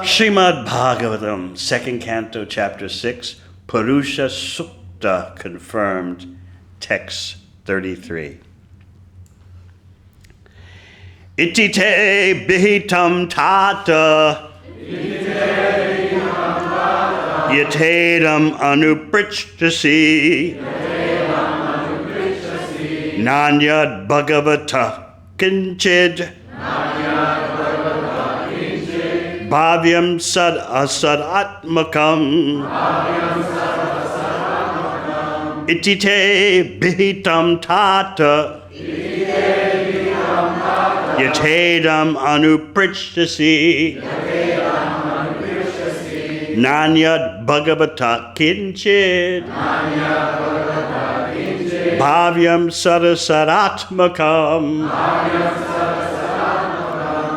Srimad Bhagavatam, 2nd Canto, Chapter 6, Purusha Sukta confirmed, text 33. Iti te bihitam tata yatedam anuprichtasi nanyad bhagavata kinchid bhavyam sad asadatmakam iti te bihitam tata yatedam anuprichtasi nanyad bhagavata kinchid bhavyam sadasaratmakam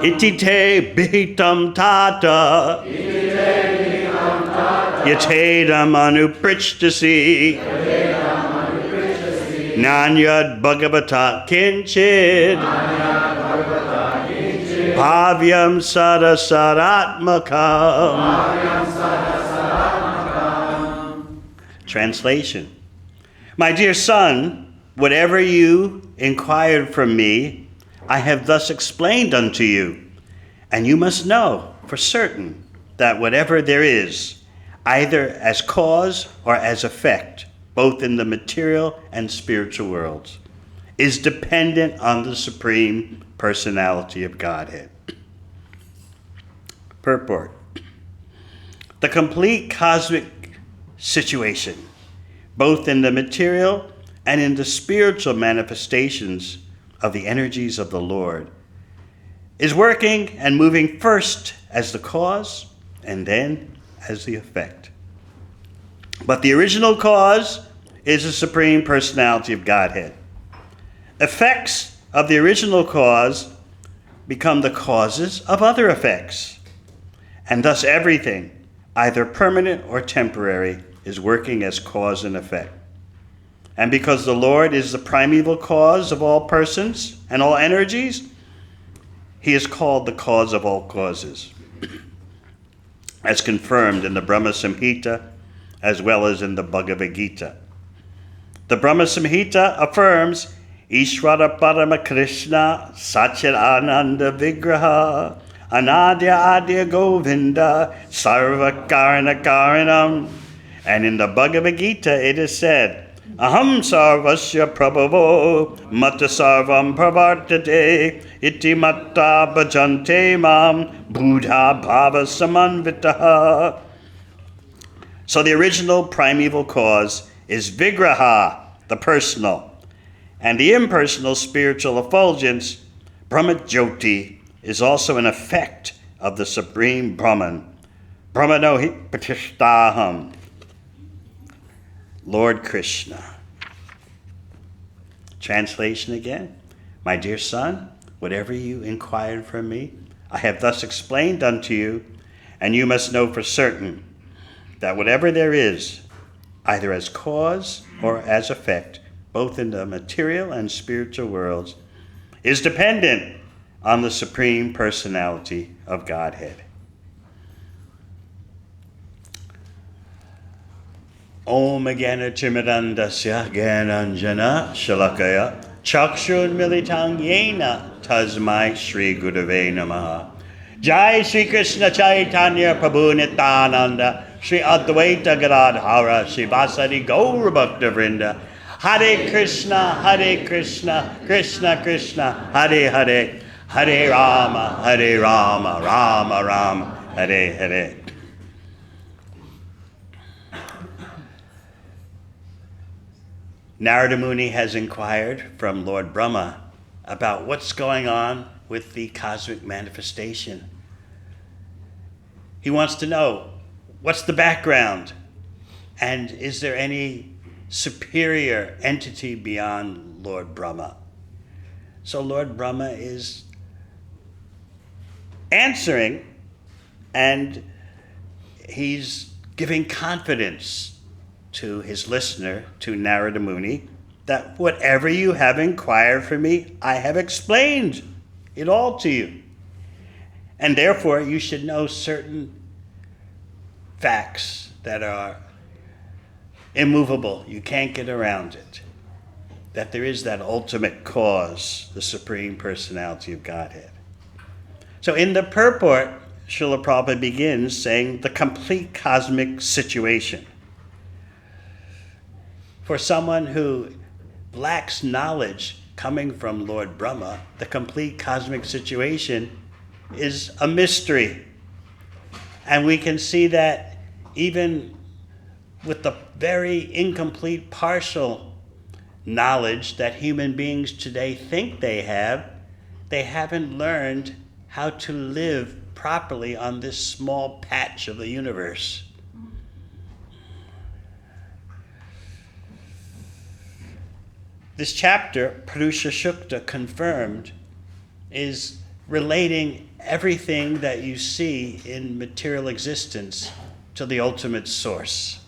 iti te bihitam tata yatedam anuprichtasi nanyad bhagavata kinchid bhavyam sadasaratmakam. Translation. My dear son, whatever you inquired from me, I have thus explained unto you, and you must know for certain that whatever there is, either as cause or as effect, both in the material and spiritual worlds, is dependent on the Supreme Personality of Godhead. Purport. The complete cosmic situation, both in the material and in the spiritual manifestations of the energies of the Lord, is working and moving first as the cause and then as the effect. But the original cause is the Supreme Personality of Godhead. Effects of the original cause become the causes of other effects. And thus everything, either permanent or temporary, is working as cause and effect. And because the Lord is the primeval cause of all persons and all energies, he is called the cause of all causes, as confirmed in the Brahma Samhita as well as in the Bhagavad Gita. The Brahma Samhita affirms Ishvara Parama Krishna Satchit Ananda Vigraha Anadya Adya Govinda Sarva Karana Karanam. And in the Bhagavad Gita it is said, Aham Sarvasya Prabhavo Mata Sarvam Pravartate Iti Matta Bhajante Mam Buddha Bhava Samanvitaha. So the original primeval cause is Vigraha, the personal, and the impersonal spiritual effulgence, Brahmajyoti, is also an effect of the Supreme Brahman, Brahmano hi Pratishtaham, Lord Krishna. Translation again. My dear son, whatever you inquired from me, I have thus explained unto you, and you must know for certain that whatever there is, either as cause or as effect, both in the material and spiritual worlds, is dependent on the Supreme Personality of Godhead. Om Agana Chimirandasya Gananjana Shalakaya Chakshun Militang Yena Tasmai Shri Gurave Namaha. Jai Shri Krishna Chaitanya Prabhu Nityananda Shri Advaita Gadadhara Shivasari Gaura Bhakta Vrinda. Hare Krishna, Krishna Krishna, Hare Hare, Hare Rama, Rama Rama, Hare Hare. Narada Muni has inquired from Lord Brahma about what's going on with the cosmic manifestation. He wants to know, what's the background? And is there any superior entity beyond Lord Brahma? So Lord Brahma is answering, and he's giving confidence to his listener, to Narada Muni, that whatever you have inquired for me, I have explained it all to you. And therefore, you should know certain facts that are immovable. You can't get around it. That there is that ultimate cause, the Supreme Personality of Godhead. So in the purport, Srila Prabhupada begins saying the complete cosmic situation. For someone who lacks knowledge coming from Lord Brahma, the complete cosmic situation is a mystery. And we can see that even with the very incomplete partial knowledge that human beings today think they haven't learned how to live properly on this small patch of the universe. This chapter, Purusha Sukta confirmed, is relating everything that you see in material existence to the ultimate source.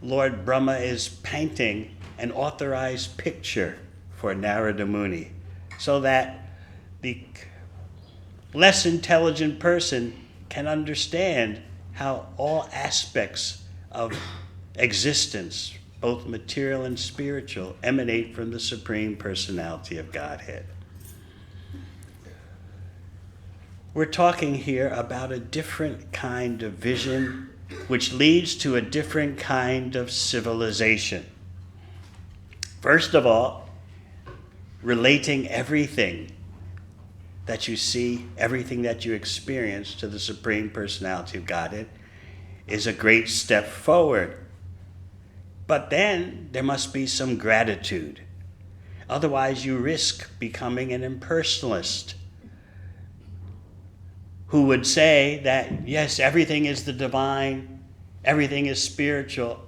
Lord Brahma is painting an authorized picture for Narada Muni so that the less intelligent person can understand how all aspects of existence, both material and spiritual, emanate from the Supreme Personality of Godhead. We're talking here about a different kind of vision which leads to a different kind of civilization. First of all, relating everything that you see, everything that you experience to the Supreme Personality of Godhead is a great step forward. But then there must be some gratitude. Otherwise, you risk becoming an impersonalist who would say that, yes, everything is the divine, everything is spiritual,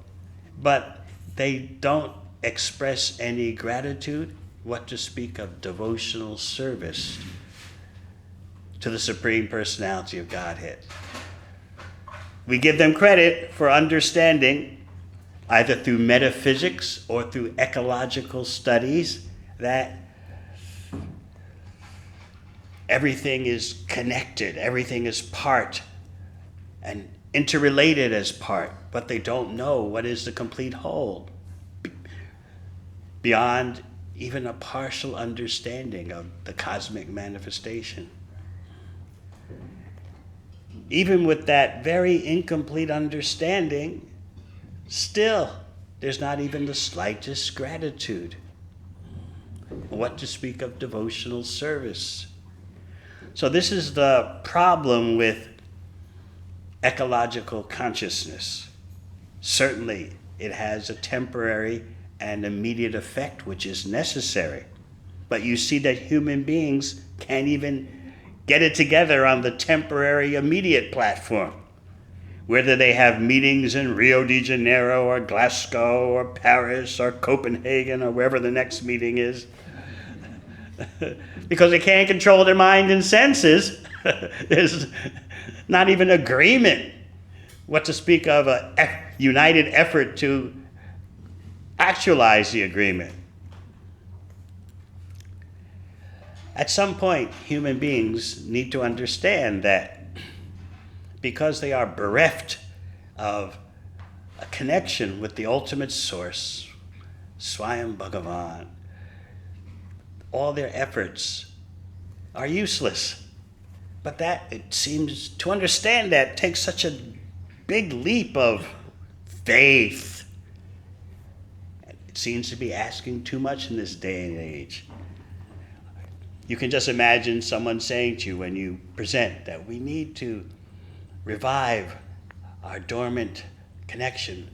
but they don't express any gratitude, what to speak of devotional service to the Supreme Personality of Godhead. We give them credit for understanding, either through metaphysics or through ecological studies, that everything is connected, everything is part and interrelated as part, but they don't know what is the complete whole beyond even a partial understanding of the cosmic manifestation. Even with that very incomplete understanding, still there's not even the slightest gratitude. What to speak of devotional service? So this is the problem with ecological consciousness. Certainly, it has a temporary and immediate effect, which is necessary. But you see that human beings can't even get it together on the temporary immediate platform. Whether they have meetings in Rio de Janeiro or Glasgow or Paris or Copenhagen or wherever the next meeting is, because they can't control their mind and senses, there's not even agreement, what to speak of a united effort to actualize the agreement. At some point, human beings need to understand that because they are bereft of a connection with the ultimate source, Swayam Bhagavan, all their efforts are useless. But that, it seems, to understand that takes such a big leap of faith. It seems to be asking too much in this day and age. You can just imagine someone saying to you when you present that we need to revive our dormant connection.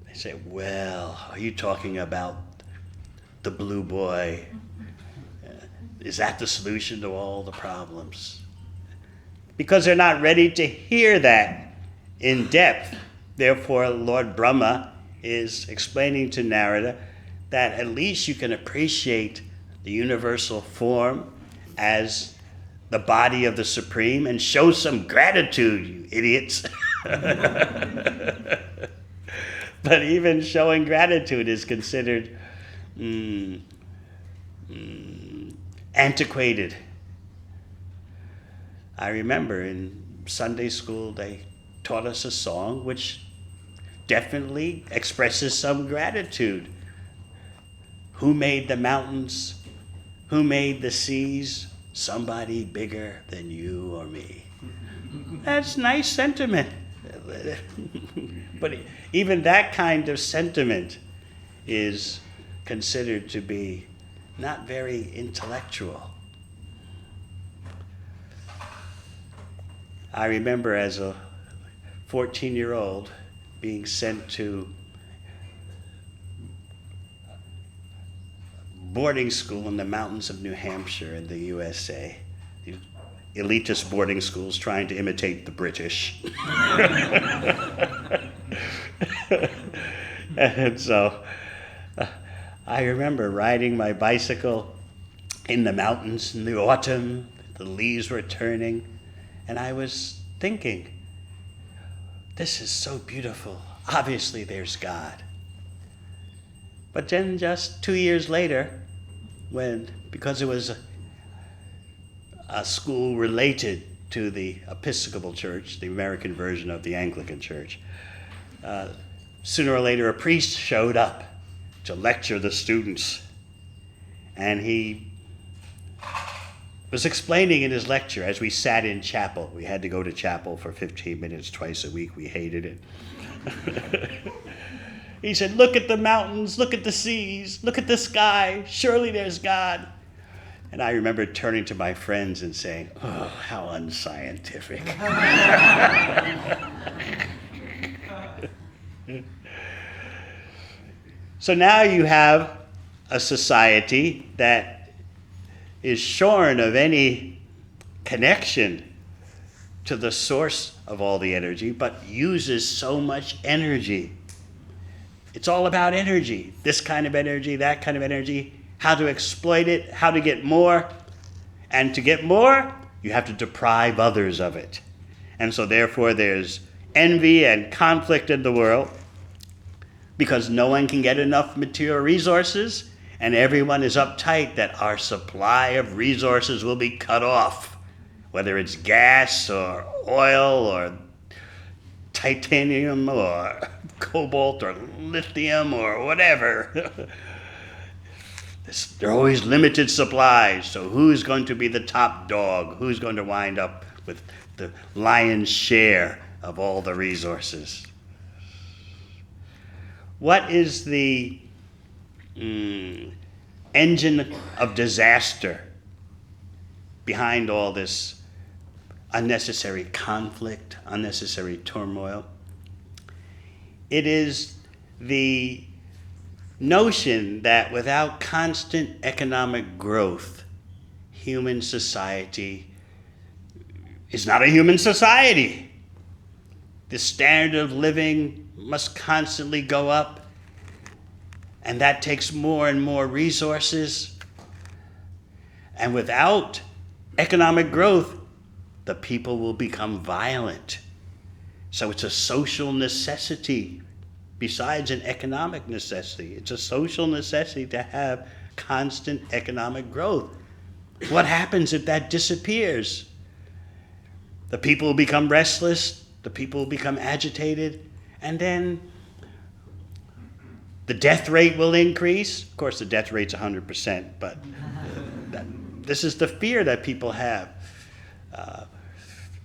They say, well, are you talking about the blue boy? Is that the solution to all the problems? Because they're not ready to hear that in depth. Therefore, Lord Brahma is explaining to Narada that at least you can appreciate the universal form as the body of the Supreme and show some gratitude, you idiots. But even showing gratitude is considered antiquated. I remember in Sunday school they taught us a song which definitely expresses some gratitude. Who made the mountains? Who made the seas? Somebody bigger than you or me. That's nice sentiment. But even that kind of sentiment is considered to be not very intellectual. I remember as a 14-year-old being sent to boarding school in the mountains of New Hampshire in the USA. The elitist boarding schools trying to imitate the British. And so I remember riding my bicycle in the mountains in the autumn. The leaves were turning. And I was thinking, this is so beautiful. Obviously there's God. But then just 2 years later, because it was a school related to the Episcopal Church, the American version of the Anglican Church, sooner or later a priest showed up to lecture the students. And he was explaining in his lecture as we sat in chapel. We had to go to chapel for 15 minutes twice a week. We hated it. He said, look at the mountains, look at the seas, look at the sky. Surely there's God. And I remember turning to my friends and saying, oh, how unscientific. So now you have a society that is shorn of any connection to the source of all the energy, but uses so much energy. It's all about energy. This kind of energy, that kind of energy, how to exploit it, how to get more. And to get more, you have to deprive others of it. And so therefore there's envy and conflict in the world because no one can get enough material resources. And everyone is uptight that our supply of resources will be cut off, whether it's gas or oil or titanium or cobalt or lithium or whatever. There are always limited supplies, so who's going to be the top dog? Who's going to wind up with the lion's share of all the resources? What is the engine of disaster behind all this unnecessary conflict, unnecessary turmoil? It is the notion that without constant economic growth, human society is not a human society. The standard of living must constantly go up, and that takes more and more resources. And without economic growth, the people will become violent. So it's a social necessity besides an economic necessity. It's a social necessity to have constant economic growth. What happens if that disappears? The people will become restless, the people will become agitated, and then the death rate will increase. Of course, the death rate's 100%, but this is the fear that people have.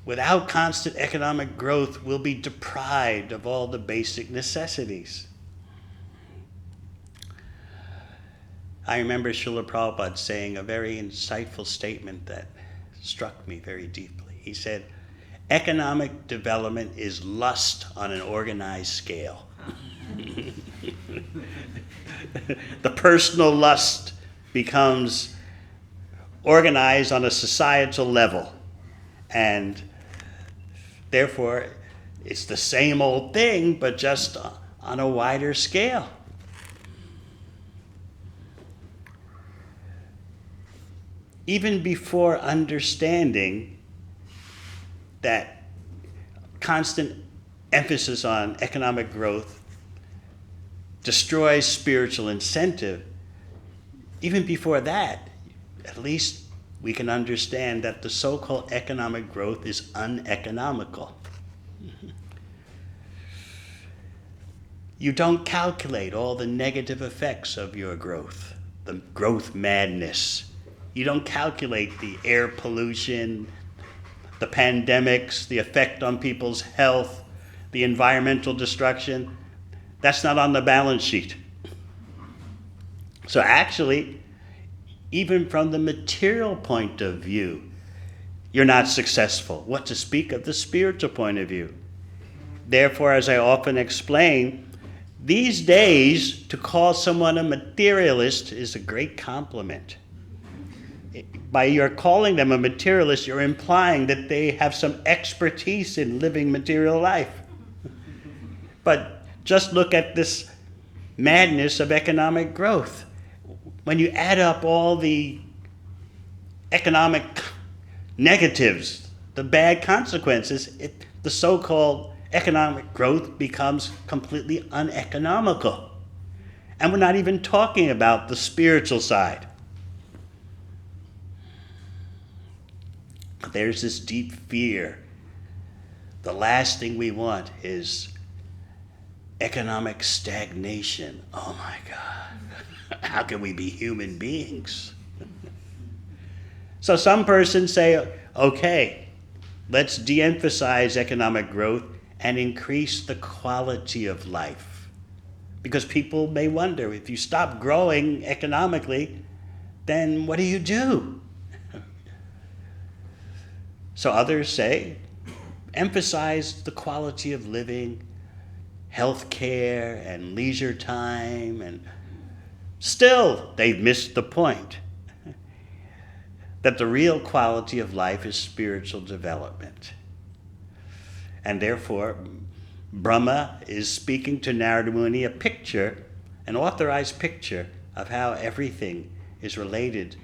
Without constant economic growth, we'll be deprived of all the basic necessities. I remember Srila Prabhupada saying a very insightful statement that struck me very deeply. He said, economic development is lust on an organized scale. The personal lust becomes organized on a societal level, and therefore it's the same old thing, but just on a wider scale. Even before understanding that constant emphasis on economic growth destroys spiritual incentive, even before that, at least we can understand that the so-called economic growth is uneconomical. You don't calculate all the negative effects of your growth, the growth madness. You don't calculate the air pollution, the pandemics, the effect on people's health, the environmental destruction. That's not on the balance sheet. So actually, even from the material point of view, you're not successful. What to speak of the spiritual point of view? Therefore, as I often explain, these days, to call someone a materialist is a great compliment. By your calling them a materialist, you're implying that they have some expertise in living material life. But just look at this madness of economic growth. When you add up all the economic negatives, the bad consequences, the so-called economic growth becomes completely uneconomical. And we're not even talking about the spiritual side. There's this deep fear. The last thing we want is economic stagnation. Oh my God, how can we be human beings? So some persons say, okay, let's de-emphasize economic growth and increase the quality of life. Because people may wonder, if you stop growing economically, then what do you do? So others say, emphasize the quality of living, health care and leisure time, and still they've missed the point that the real quality of life is spiritual development. And therefore, Brahma is speaking to Narada Muni a picture, an authorized picture of how everything is related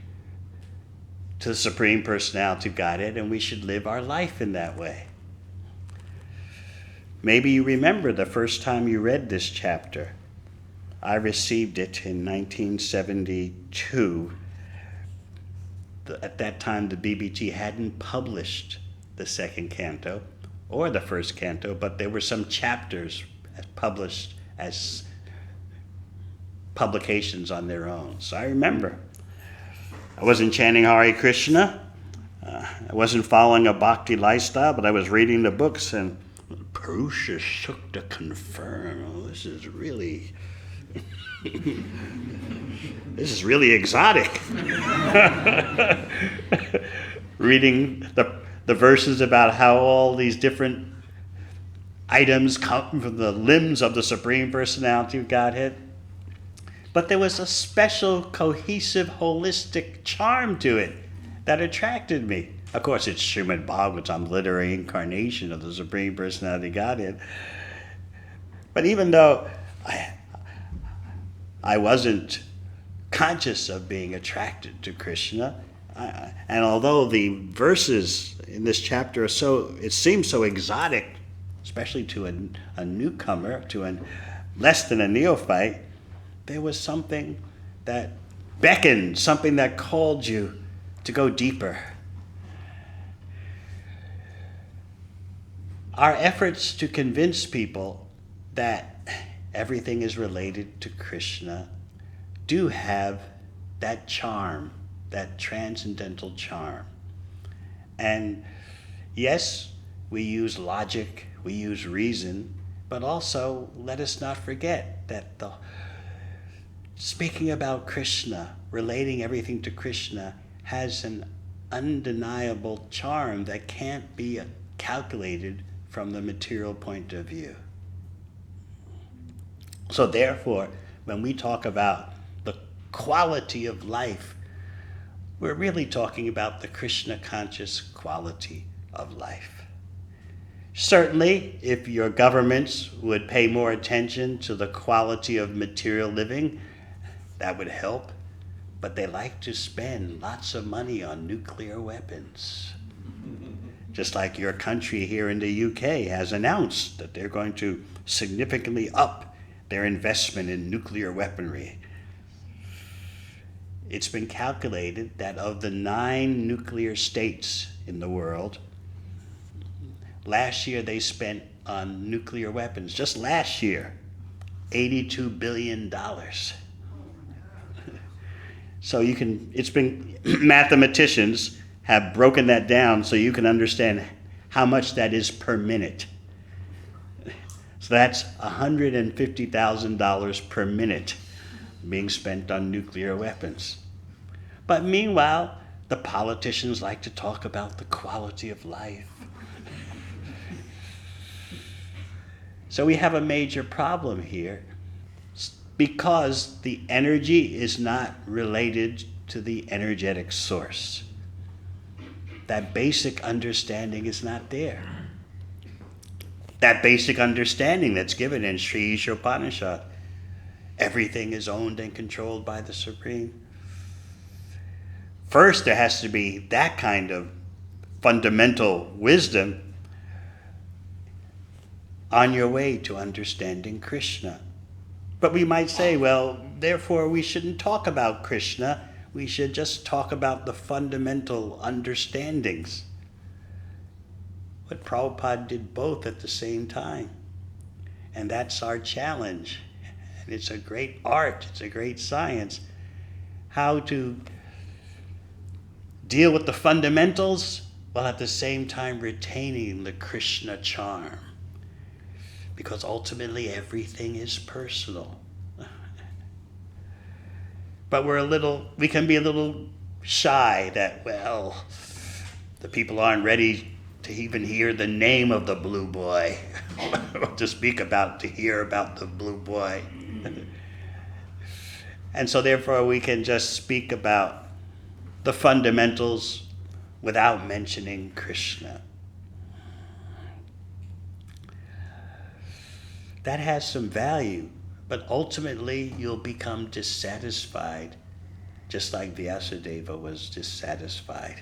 to the Supreme Personality of Godhead, and we should live our life in that way. Maybe you remember the first time you read this chapter. I received it in 1972. At that time, the BBT hadn't published the second canto or the first canto, but there were some chapters published as publications on their own. So I remember. I wasn't chanting Hare Krishna. I wasn't following a bhakti lifestyle, but I was reading the books, and Purusha Sukta confirm. Oh, this is really exotic. Reading the verses about how all these different items come from the limbs of the Supreme Personality of Godhead. But there was a special, cohesive, holistic charm to it that attracted me. Of course, it's Srimad Bhagavatam, literary incarnation of the Supreme Personality of Godhead. But even though I wasn't conscious of being attracted to Krishna, and although the verses in this chapter it seems so exotic, especially to a newcomer, to less than a neophyte, there was something that beckoned, something that called you to go deeper. Our efforts to convince people that everything is related to Krishna do have that charm, that transcendental charm. And yes, we use logic, we use reason, but also let us not forget that speaking about Krishna, relating everything to Krishna, has an undeniable charm that can't be calculated from the material point of view. So therefore, when we talk about the quality of life, we're really talking about the Krishna conscious quality of life. Certainly, if your governments would pay more attention to the quality of material living, that would help. But they like to spend lots of money on nuclear weapons. Just like your country here in the UK has announced that they're going to significantly up their investment in nuclear weaponry. it's been calculated that of the 9 nuclear states in the world, last year they spent on nuclear weapons, just last year, $82 billion. So mathematicians have broken that down so you can understand how much that is per minute. So that's $150,000 per minute being spent on nuclear weapons. But meanwhile, the politicians like to talk about the quality of life. So we have a major problem here because the energy is not related to the energetic source. That basic understanding is not there. That basic understanding that's given in Sri Isha Upanishad. Everything is owned and controlled by the Supreme. First, there has to be that kind of fundamental wisdom on your way to understanding Krishna. But we might say, well, therefore we shouldn't talk about Krishna. We should just talk about the fundamental understandings. But Prabhupada did both at the same time. And that's our challenge. And it's a great art, it's a great science. How to deal with the fundamentals while at the same time retaining the Krishna charm. Because ultimately everything is personal. But we can be a little shy that, well, the people aren't ready to even hear the name of the blue boy, to hear about the blue boy. And so therefore we can just speak about the fundamentals without mentioning Krishna. That has some value, but ultimately you'll become dissatisfied, just like Vyasadeva was dissatisfied.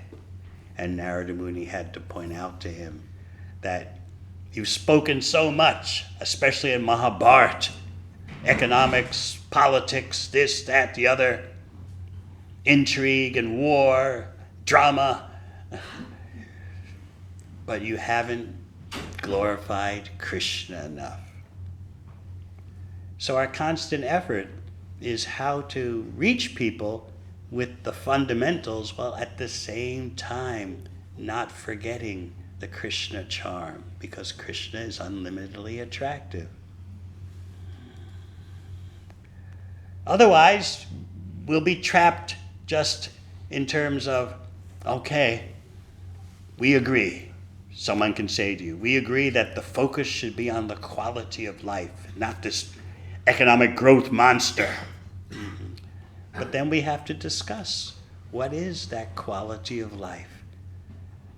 And Narada Muni had to point out to him that you've spoken so much, especially in Mahabharata, economics, politics, this, that, the other, intrigue and war, drama, but you haven't glorified Krishna enough. So our constant effort is how to reach people with the fundamentals while at the same time not forgetting the Krishna charm, because Krishna is unlimitedly attractive. Otherwise, we'll be trapped just in terms of, okay, we agree. Someone can say to you, we agree that the focus should be on the quality of life, not this economic growth monster. But then we have to discuss, what is that quality of life?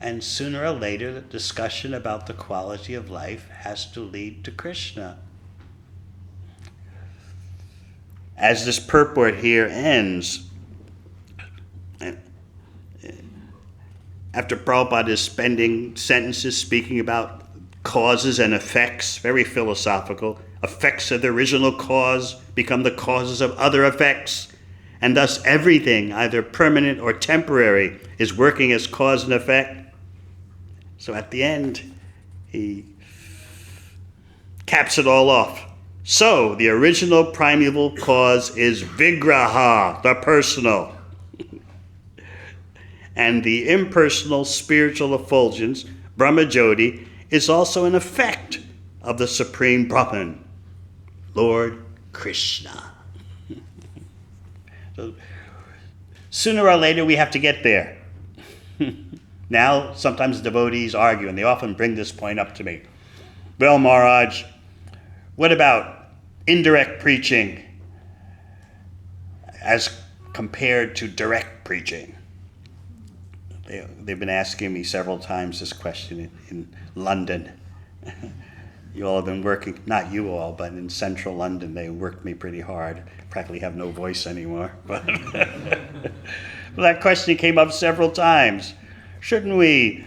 And sooner or later, the discussion about the quality of life has to lead to Krishna. As this purport here ends, after Prabhupada is spending sentences speaking about causes and effects, very philosophical, effects of the original cause become the causes of other effects, and thus everything, either permanent or temporary, is working as cause and effect. So at the end, he caps it all off. So the original primeval cause is Vigraha, the personal. And the impersonal spiritual effulgence, Brahmajyoti, is also an effect of the Supreme Brahman, Lord Krishna. So, sooner or later we have to get there. Now, sometimes devotees argue, and they often bring this point up to me. Well, Maharaj, what about indirect preaching as compared to direct preaching? They've been asking me several times this question in London. You all have been working, not you all, but in central London, they worked me pretty hard. Practically have no voice anymore. But that question came up several times. Shouldn't we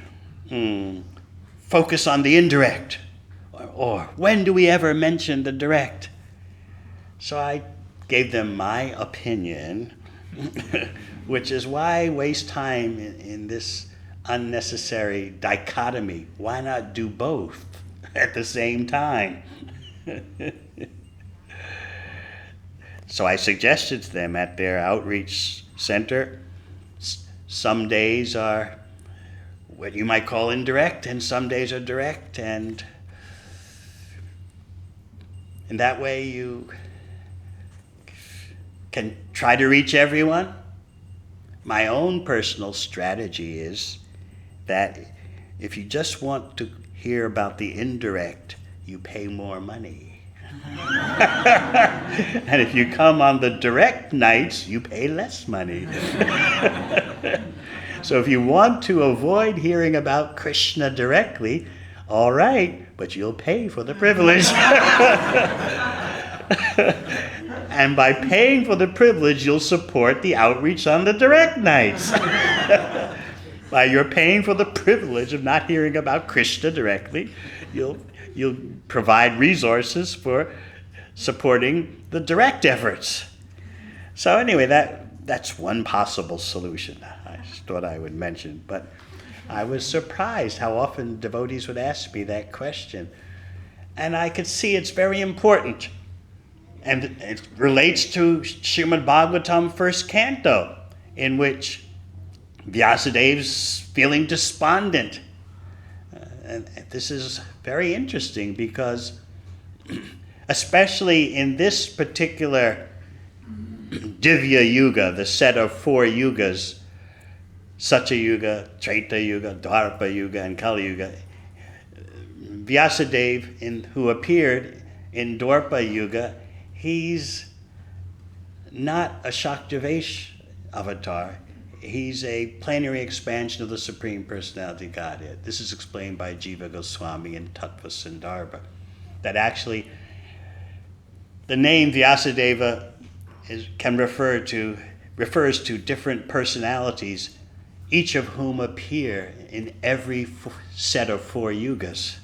focus on the indirect? Or when do we ever mention the direct? So I gave them my opinion. Which is why waste time in this unnecessary dichotomy? Why not do both at the same time? So I suggested to them at their outreach center, some days are what you might call indirect, and some days are direct, and in that way you can try to reach everyone. My own personal strategy is that if you just want to hear about the indirect, you pay more money. And if you come on the direct nights, you pay less money. So if you want to avoid hearing about Krishna directly, all right, but you'll pay for the privilege. And by paying for the privilege, you'll support the outreach on the direct nights. By you're paying for the privilege of not hearing about Krishna directly, you'll provide resources for supporting the direct efforts. So anyway, that's one possible solution I just thought I would mention. But I was surprised how often devotees would ask me that question. And I could see it's very important. And it relates to Srimad Bhagavatam first canto, in which Vyasadev's feeling despondent. And this is very interesting because especially in this particular Divya Yuga, the set of 4 yugas, Satya Yuga, Treta Yuga, Dwarpa Yuga, and Kali Yuga, Vyasadeva, who appeared in Dwarpa Yuga, he's not a Shaktivesh avatar. He's a plenary expansion of the Supreme Personality of Godhead. This is explained by Jiva Goswami in Tattva Sandarbha. That actually, the name Vyasadeva refers to different personalities, each of whom appear in every set of 4 yugas.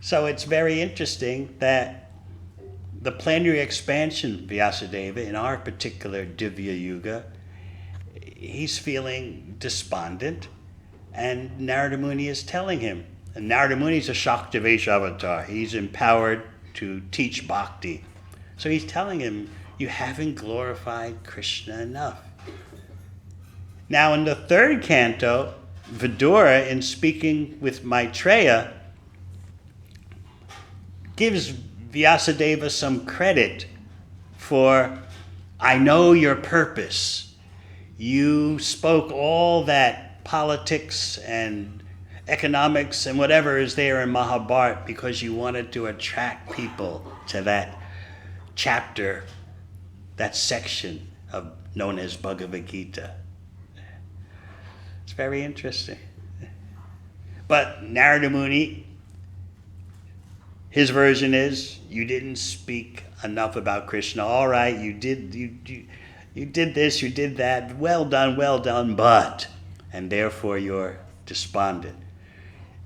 So it's very interesting that the plenary expansion Vyasadeva, in our particular Divya Yuga, he's feeling despondent, and Narada Muni is telling him, and Narada Muni is a Shaktivesh avatar, he's empowered to teach bhakti. So he's telling him, you haven't glorified Krishna enough. Now in the 3rd canto, Vidura, in speaking with Maitreya, gives Vyasadeva some credit for, I know your purpose. You spoke all that politics and economics and whatever is there in Mahabharata because you wanted to attract people to that chapter, that section known as Bhagavad Gita. It's very interesting. But Narada Muni, his version is, you didn't speak enough about Krishna. All right, you did this, you did that. Well done, but, and therefore you're despondent.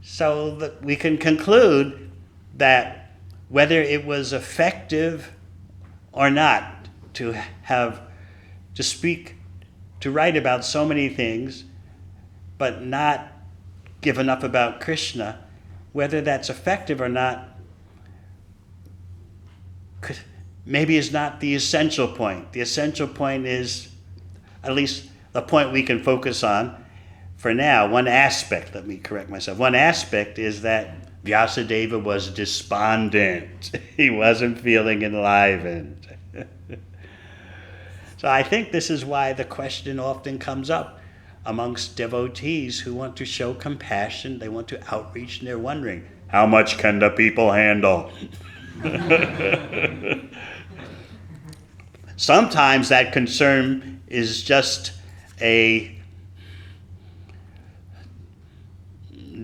So we can conclude that whether it was effective or not to write about so many things, but not give enough about Krishna, whether that's effective or not, maybe is not the essential point. The essential point is, at least the point we can focus on for now, one aspect, let me correct myself, one aspect is that Vyasadeva was despondent. He wasn't feeling enlivened. So I think this is why the question often comes up amongst devotees who want to show compassion, they want to outreach, and they're wondering, how much can the people handle? Sometimes that concern is just a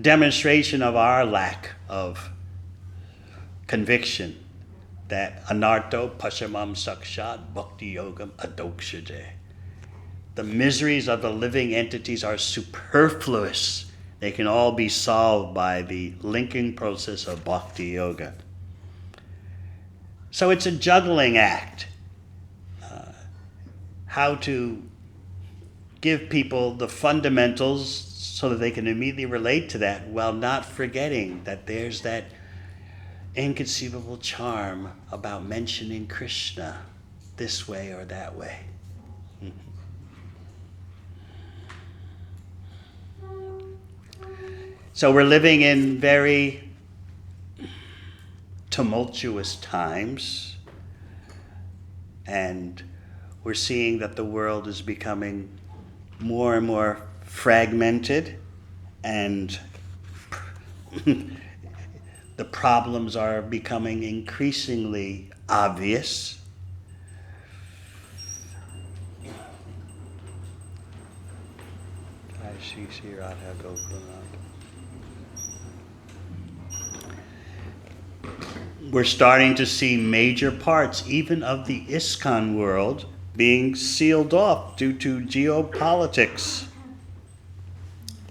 demonstration of our lack of conviction that anarto pashamam sakshat bhakti-yogam adokshade. The miseries of the living entities are superfluous. They can all be solved by the linking process of bhakti-yoga. So it's a juggling act. how to give people the fundamentals so that they can immediately relate to that while not forgetting that there's that inconceivable charm about mentioning Krishna this way or that way. So we're living in very tumultuous times, and we're seeing that the world is becoming more and more fragmented, and the problems are becoming increasingly obvious. We're starting to see major parts, even of the ISKCON world, being sealed off due to geopolitics.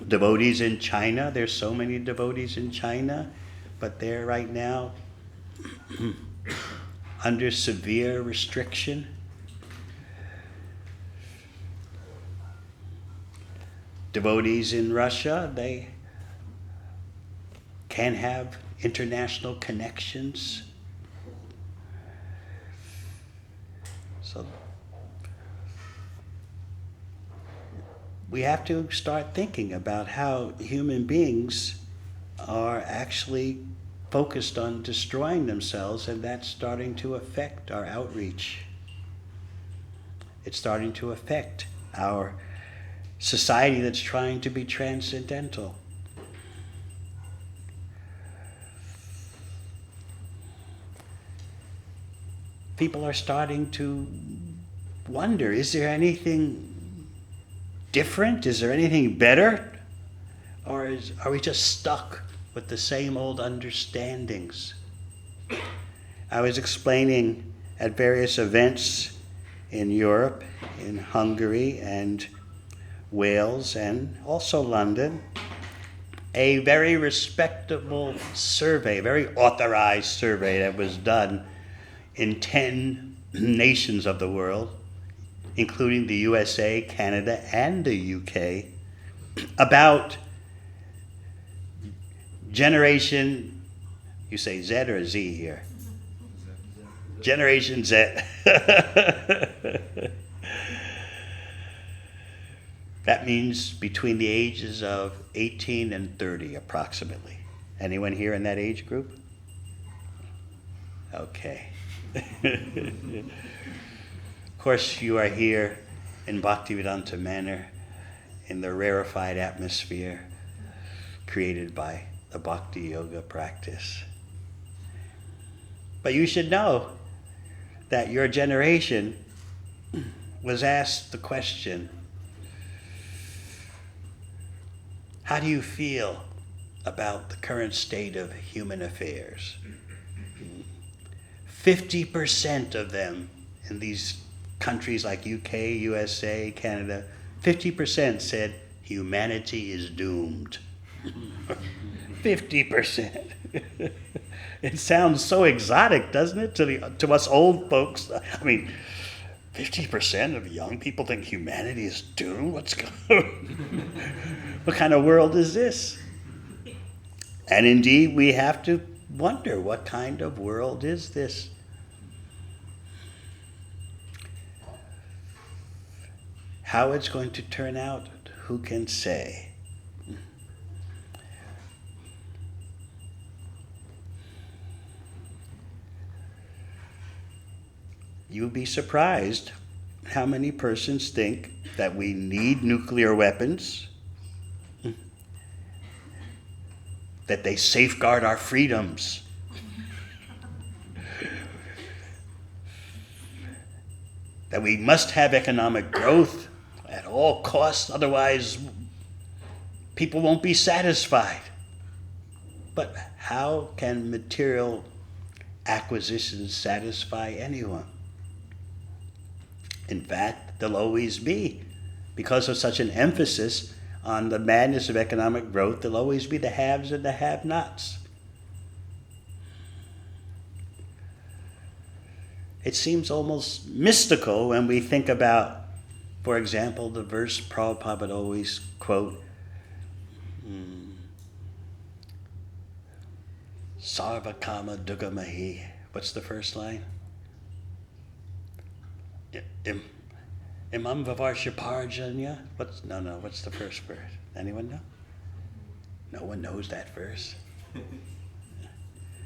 Devotees in China, there's so many devotees in China, but they're right now under severe restriction. Devotees in Russia, they can't have international connections. So we have to start thinking about how human beings are actually focused on destroying themselves, and that's starting to affect our outreach. It's starting to affect our society that's trying to be transcendental. People are starting to wonder, is there anything different? Is there anything better? Or are we just stuck with the same old understandings? I was explaining at various events in Europe, in Hungary and Wales, and also London, a very respectable survey, very authorized survey that was done in 10 nations of the world, including the USA, Canada, and the UK, about generation, you say Z or Z here? Generation Z. That means between the ages of 18 and 30, approximately. Anyone here in that age group? Okay. Of course, you are here in Bhaktivedanta Manor in the rarefied atmosphere created by the bhakti-yoga practice. But you should know that your generation was asked the question, how do you feel about the current state of human affairs? 50% of them in these countries like UK, USA, Canada, 50% said humanity is doomed. 50%. It sounds so exotic, doesn't it, to us old folks? I mean, 50% of young people think humanity is doomed? What's going on? What kind of world is this? And indeed, we have to wonder, what kind of world is this? How it's going to turn out, who can say? You'll be surprised how many persons think that we need nuclear weapons, that they safeguard our freedoms, that we must have economic growth at all costs, otherwise people won't be satisfied. But how can material acquisitions satisfy anyone? In fact, there'll always be, because of such an emphasis on the madness of economic growth, there'll always be the haves and the have-nots. It seems almost mystical when we think about For example, the verse Prabhupada would always quote, Sarva Kama Dugamahi. What's the first line? Imam Vavarsha Parjanya? What's the first verse? Anyone know? No one knows that verse.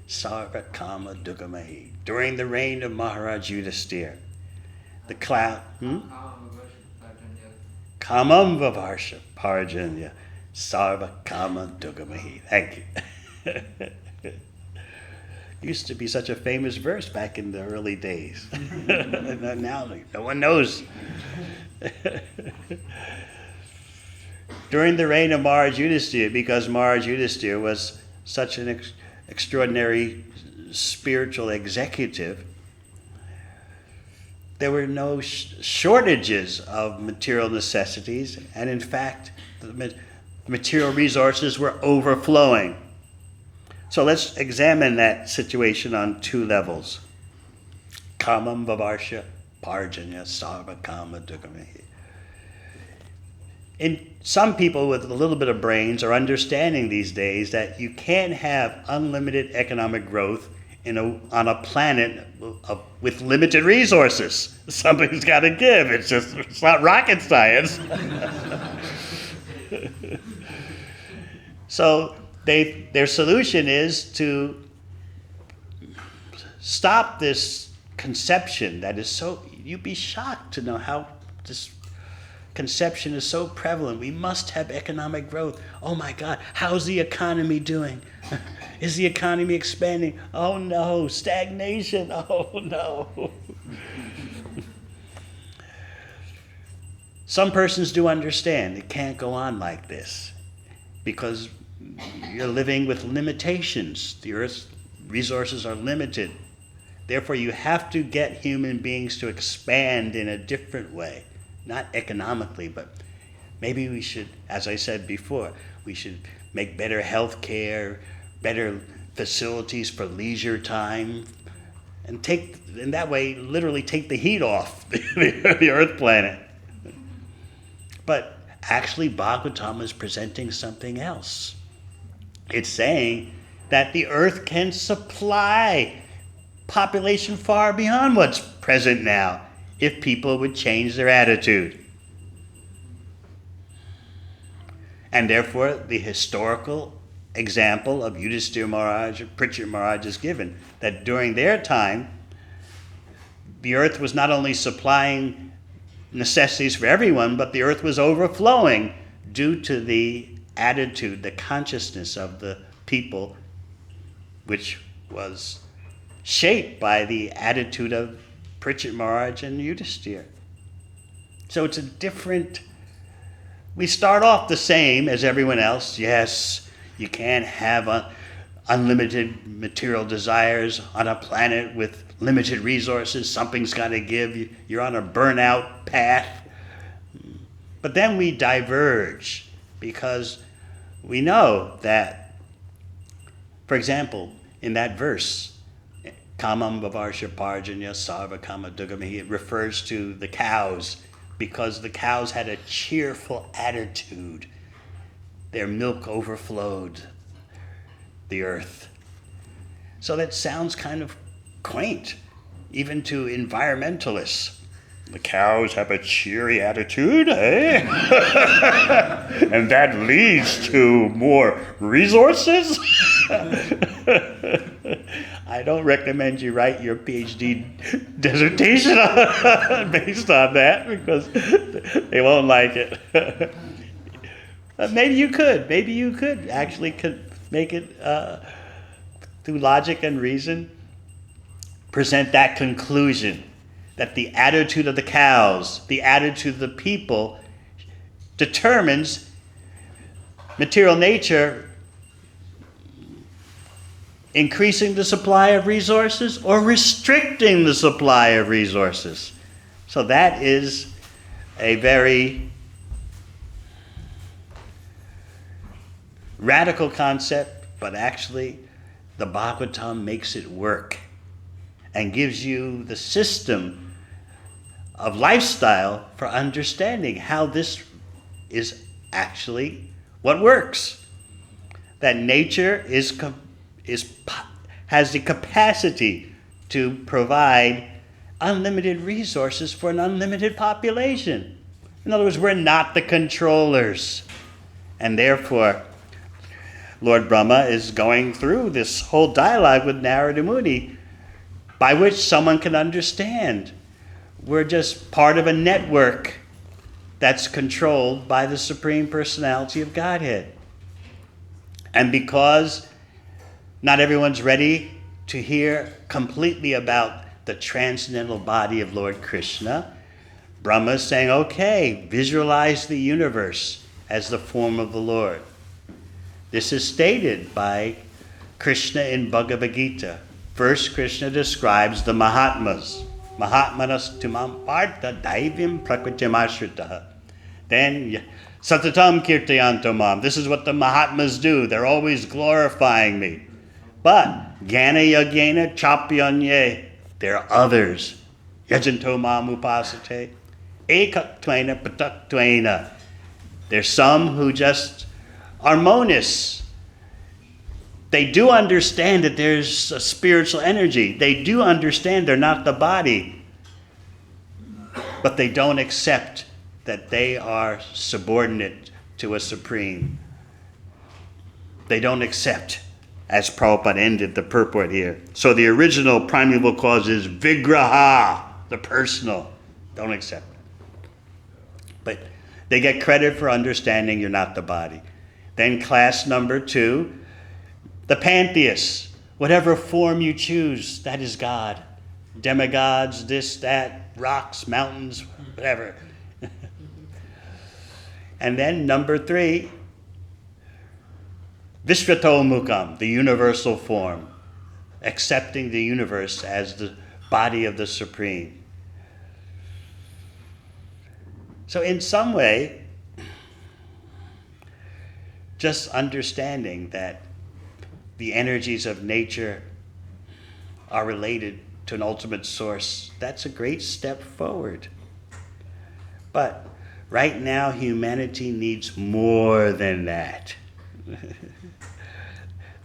Sarva Kama Dugamahi. During the reign of Maharaj Yudhisthira, the cloud. Kamam Vavarsha Parjanya. Sarva Kama Dugamahi. Thank you. Used to be such a famous verse back in the early days. Now no one knows. During the reign of Maharaj Yudhisthira, because Maharaj Yudhisthira was such an extraordinary spiritual executive, there were no shortages of material necessities, and in fact, the material resources were overflowing. So let's examine that situation on two levels. Kamam Vavarsha Parjanya Sarva Kama Dugamahi. Some people with a little bit of brains are understanding these days that you can't have unlimited economic growth on a planet with limited resources. Something's got to give. It's not rocket science. So their solution is to stop this conception that is so, you'd be shocked to know how this conception is so prevalent. We must have economic growth. Oh my God, how's the economy doing? Is the economy expanding? Oh no, stagnation. Oh no. Some persons do understand it can't go on like this because you're living with limitations. The Earth's resources are limited. Therefore, you have to get human beings to expand in a different way. Not economically, but maybe we should, as I said before, we should make better health care, better facilities for leisure time, and in that way, literally take the heat off the Earth planet. But actually, Bhagavatam is presenting something else. It's saying that the Earth can supply population far beyond what's present now if people would change their attitude. And therefore, the historical example of Yudhisthira Maharaj and Pritchard Maharaj is given, that during their time, the Earth was not only supplying necessities for everyone, but the Earth was overflowing due to the attitude, the consciousness of the people, which was shaped by the attitude of Pritchard Maharaj and Yudhisthira. So it's a different, we start off the same as everyone else. Yes, you can't have unlimited material desires on a planet with limited resources. Something's got to give. You're on a burnout path. But then we diverge because we know that, for example, in that verse, Kamam Vavarsha Parjanya Sarva Kama Dugamahi, it refers to the cows because the cows had a cheerful attitude. Their milk overflowed the earth. So that sounds kind of quaint, even to environmentalists. The cows have a cheery attitude, eh? And that leads to more resources? I don't recommend you write your PhD dissertation based on that because they won't like it. Maybe you could actually make it through logic and reason, present that conclusion that the attitude of the cows, the attitude of the people determines material nature increasing the supply of resources or restricting the supply of resources. So that is a very radical concept, but actually the Bhagavatam makes it work and gives you the system of lifestyle for understanding how this is actually what works. That nature has the capacity to provide unlimited resources for an unlimited population. In other words, we're not the controllers. And therefore, Lord Brahma is going through this whole dialogue with Narada Muni, by which someone can understand we're just part of a network that's controlled by the Supreme Personality of Godhead. And because not everyone's ready to hear completely about the transcendental body of Lord Krishna, Brahma is saying, okay, visualize the universe as the form of the Lord. This is stated by Krishna in Bhagavad Gita. First, Krishna describes the Mahatmas. Mahatmanas tumam partha daivim prakritim ashritaha. Then, satatam kirtayanto mam. This is what the Mahatmas do. They're always glorifying me. But, jnana yajnana chapyanye. There are others. Yajanto mam upasate. Ekatvena patatvena. There's some who just are monists. They do understand that there's a spiritual energy. They do understand they're not the body. But they don't accept that they are subordinate to a supreme. They don't accept, as Prabhupada ended the purport here. So the original primeval cause is vigraha, the personal. Don't accept it. But they get credit for understanding you're not the body. Then class number 2, the pantheists. Whatever form you choose, that is God. Demigods, this, that, rocks, mountains, whatever. And then number 3, Vishvato Mukam, the universal form, accepting the universe as the body of the Supreme. So in some way, just understanding that the energies of nature are related to an ultimate source, that's a great step forward. But right now, humanity needs more than that.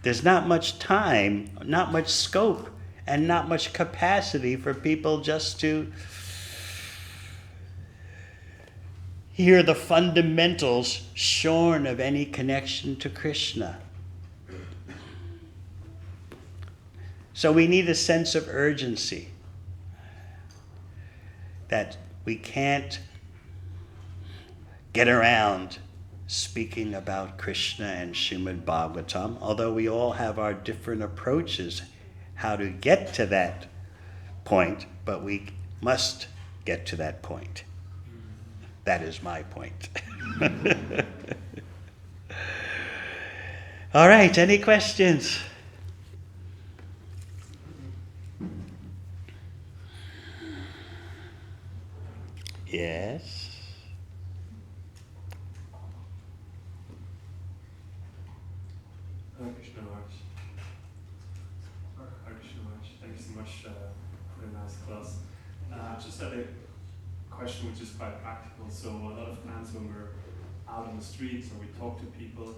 There's not much time, not much scope, and not much capacity for people just to hear the fundamentals shorn of any connection to Krishna. So we need a sense of urgency that we can't get around speaking about Krishna and Srimad Bhagavatam, although we all have our different approaches how to get to that point, but we must get to that point. That is my point. All right, any questions? Yes. Hare Krishna Maharaj. Hare Krishna Maharaj. Thank you so much for the nice class. Just had a question which is quite practical. So a lot of times when we're out on the streets or we talk to people,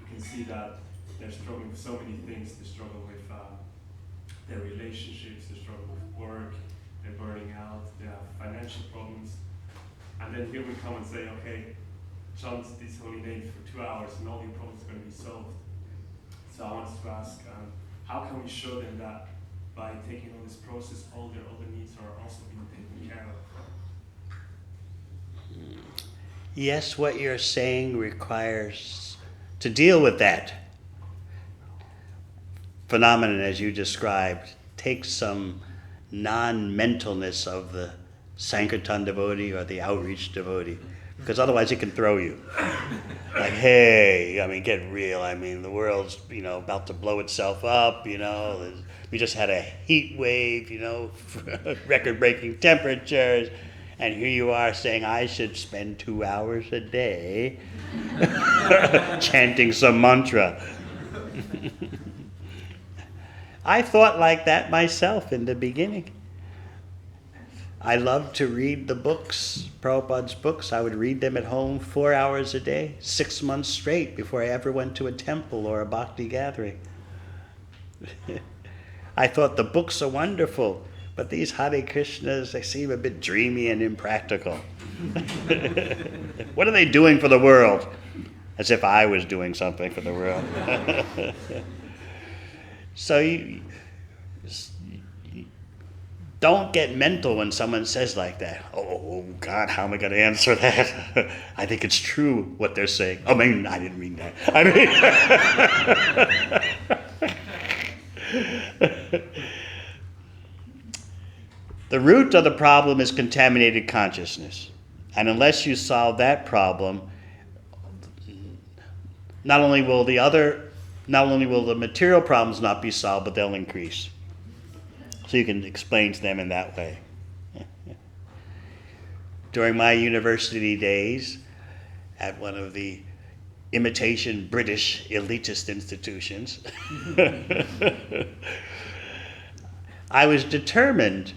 we can see that they're struggling with so many things. They struggle with their relationships, they struggle with work, they're burning out, they have financial problems. And then here we come and say, okay, chant this holy name for 2 hours and all your problems are going to be solved. So I wanted to ask, how can we show them that by taking on this process, all their other needs are also being taken care of? Yes, what you're saying requires to deal with that phenomenon as you described, takes some non-mentalness of the Sankirtan devotee or the outreach devotee, because otherwise it can throw you. Like, hey, I mean, get real. I mean, the world's, about to blow itself up, we just had a heat wave, record-breaking temperatures, and here you are saying I should spend 2 hours a day chanting some mantra. I thought like that myself in the beginning. I loved to read the books, Prabhupada's books. I would read them at home 4 hours a day, 6 months straight before I ever went to a temple or a bhakti gathering. I thought the books are wonderful, but these Hare Krishnas, they seem a bit dreamy and impractical. What are they doing for the world? As if I was doing something for the world. So you don't get mental when someone says like that. Oh, God, how am I going to answer that? I think it's true what they're saying. I didn't mean that. The root of the problem is contaminated consciousness. And unless you solve that problem, not only will the material problems not be solved, but they'll increase. So you can explain to them in that way. During my university days, at one of the imitation British elitist institutions, I was determined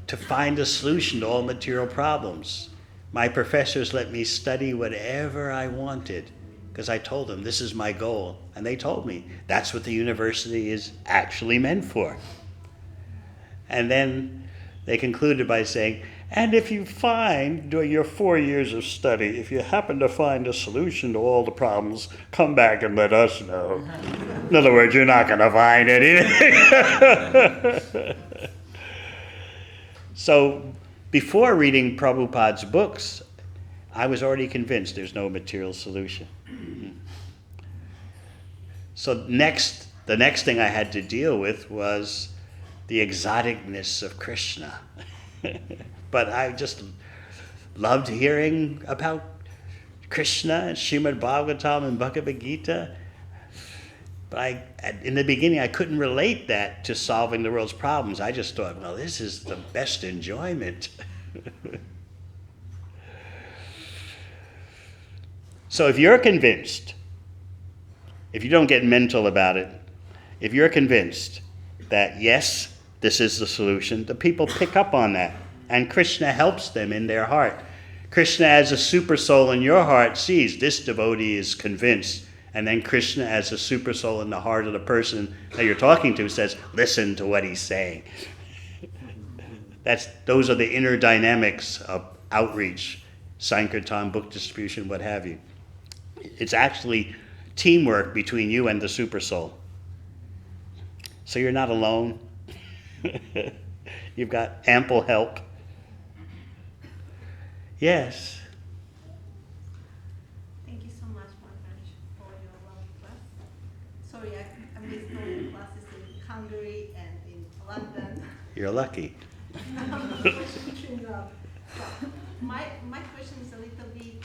to find a solution to all material problems. My professors let me study whatever I wanted, because I told them this is my goal. And they told me that's what the university is actually meant for. And then they concluded by saying, and if you find, during your 4 years of study, if you happen to find a solution to all the problems, come back and let us know. In other words, you're not going to find anything. So before reading Prabhupada's books, I was already convinced there's no material solution. So the next thing I had to deal with was the exoticness of Krishna. But I just loved hearing about Krishna and Srimad Bhagavatam and Bhagavad Gita. But in the beginning, I couldn't relate that to solving the world's problems. I just thought, well, this is the best enjoyment. So if you're convinced, if you don't get mental about it, if you're convinced that, yes, this is the solution, the people pick up on that. And Krishna helps them in their heart. Krishna as a super soul in your heart sees this devotee is convinced. And then Krishna as a super soul in the heart of the person that you're talking to says, listen to what he's saying. Those are the inner dynamics of outreach, Sankirtan, book distribution, what have you. It's actually teamwork between you and the super soul. So you're not alone. You've got ample help. Yes. Thank you so much, Maharaj, for your lovely class. Sorry, I missed all the classes in Hungary and in London. You're lucky. My question is a little bit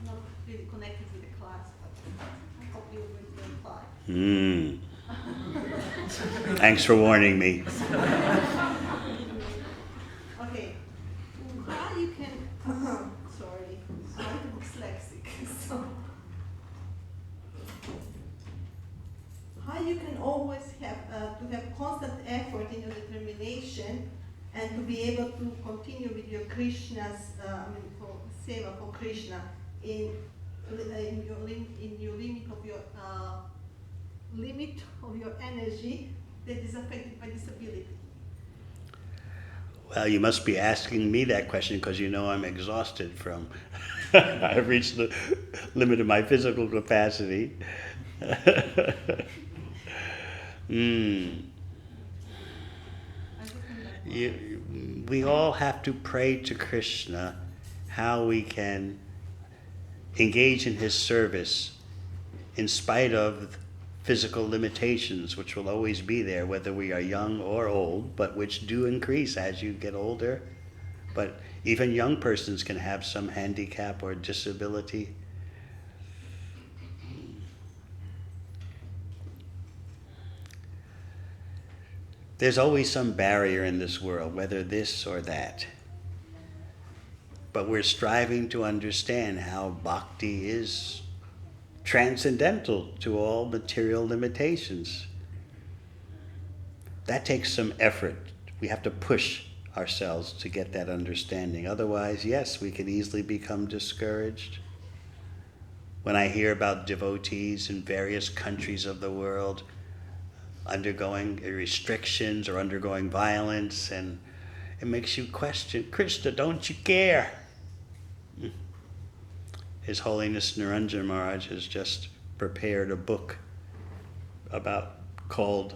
not really connected with the class, but I hope you will reply. Thanks for warning me. Okay, how you can, sorry, I'm dyslexic, so how you can always have to have constant effort in your determination and to be able to continue with your Krishna's, for seva for Krishna in your limit of your energy that is affected by disability. Well, you must be asking me that question because you know I'm exhausted from, I've reached the limit of my physical capacity. We all have to pray to Krishna how we can engage in his service in spite of physical limitations, which will always be there, whether we are young or old, but which do increase as you get older. But even young persons can have some handicap or disability. There's always some barrier in this world, whether this or that. But we're striving to understand how bhakti is transcendental to all material limitations. That takes some effort. We have to push ourselves to get that understanding. Otherwise, yes, we can easily become discouraged. When I hear about devotees in various countries of the world undergoing restrictions or undergoing violence, and it makes you question, Krishna, don't you care? His Holiness Niranjan Maharaj has just prepared a book called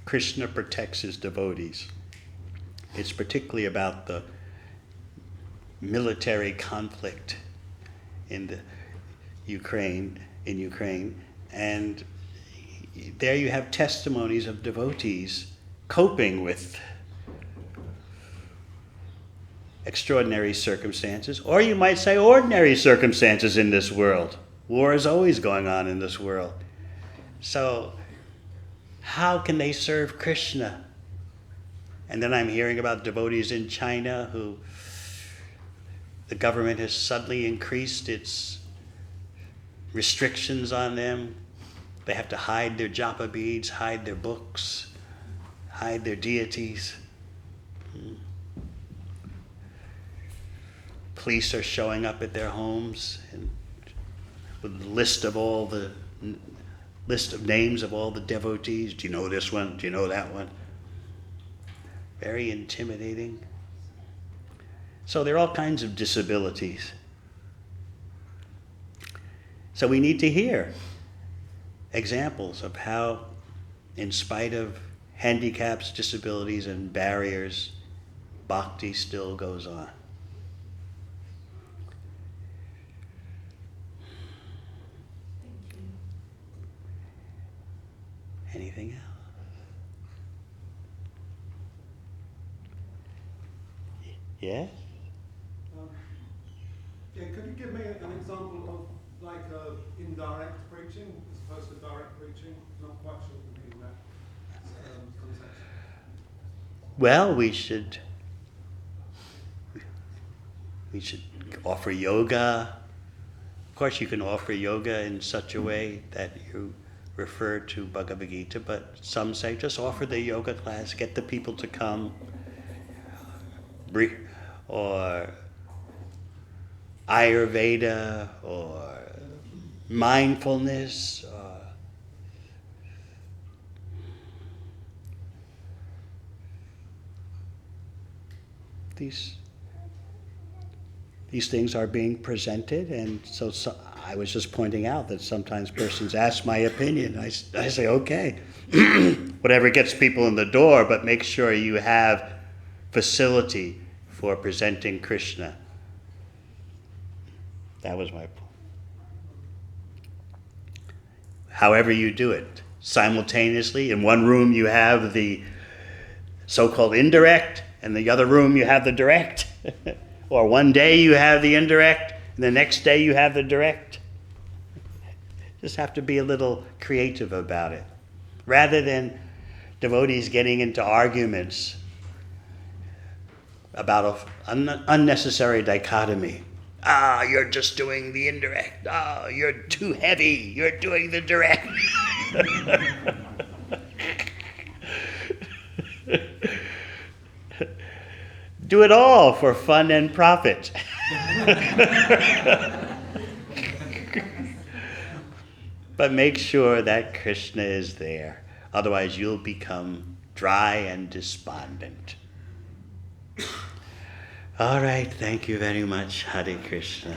Krishna Protects His Devotees. It's particularly about the military conflict in Ukraine, and there you have testimonies of devotees coping with extraordinary circumstances, or you might say ordinary circumstances in this world. War is always going on in this world. So how can they serve Krishna? And then I'm hearing about devotees in China who the government has suddenly increased its restrictions on them. They have to hide their japa beads, hide their books, hide their deities. Police are showing up at their homes and with a list of names of all the devotees. Do you know this one? Do you know that one? Very intimidating. So there are all kinds of disabilities. So we need to hear examples of how, in spite of handicaps, disabilities, and barriers, bhakti still goes on. Anything else? Yes? Yeah, could you give me an example of like indirect preaching as opposed to direct preaching? Not quite sure what you mean in that context. Well, we should offer yoga. Of course, you can offer yoga in such a way that you refer to Bhagavad Gita, but some say just offer the yoga class, get the people to come, or Ayurveda, or mindfulness, these things are being presented, and so I was just pointing out that sometimes persons ask my opinion. I say, okay, whatever gets people in the door, but make sure you have facility for presenting Krishna. That was my point. However you do it, simultaneously, in one room you have the so-called indirect, and the other room you have the direct. Or one day you have the indirect, and the next day you have the direct. Just have to be a little creative about it. Rather than devotees getting into arguments about an unnecessary dichotomy. You're just doing the indirect. You're too heavy. You're doing the direct. Do it all for fun and profit. But make sure that Krishna is there. Otherwise, you'll become dry and despondent. All right, thank you very much. Hare Krishna.